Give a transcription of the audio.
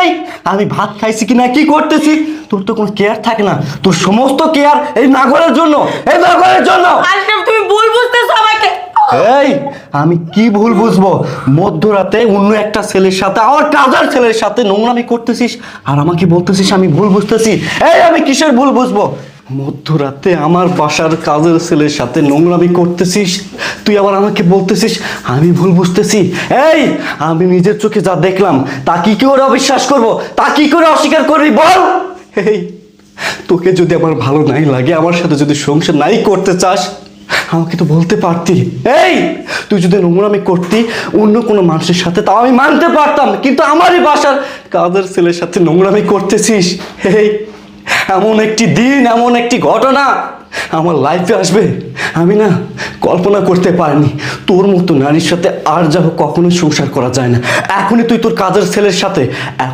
এই আমি ভাত খাইছি কিনা কি করতেছি তোর তো কোনো কেয়ার থাকে না, তোর সমস্ত কেয়ার এই নাগরের জন্য, এই নাগরের জন্য। আশরাফ তুমি ভুল বুঝতেছো আমাকে। এই আমি কি ভুল বুঝবো? মধ্যরাতে অন্য একটা ছেলের সাথে, আমার কাজার ছেলের সাথে নোংরামি করতেছিস আর আমাকে বলতেছিস আমি ভুল বুঝতেছি? এই আমি কিসের ভুল বুঝবো? মধ্যরাতে আমার বাসার কাজের ছেলের সাথে নোংরামি করতেছিস, তুই আবার আমাকে বলতেছিস আমি ভুল বুঝতেছি? এই আমি নিজের চোখে যা দেখলাম তা কি করে অবিশ্বাস করব, তা কি করে অস্বীকার করবি বল? এই তোকে যদি আমার ভালো নাই লাগে, আমার সাথে যদি সংসার নাই করতে চাস, আমাকে তো বলতে পারতি। এই তুই যদি নোংরামি করতি অন্য কোনো মানুষের সাথে তাও আমি মানতে পারতাম, কিন্তু আমারই বাসার কাজের ছেলের সাথে নোংরামি করতেছিস। এই এমন একটি দিন, এমন একটি ঘটনা আমার লাইফে আসবে আমি না কল্পনা করতে পারিনি। তোর মতো নারীর সাথে আর যাবো কখনোই সংসার করা যায় না। এখনই তুই তোর কাজের ছেলের সাথে এখন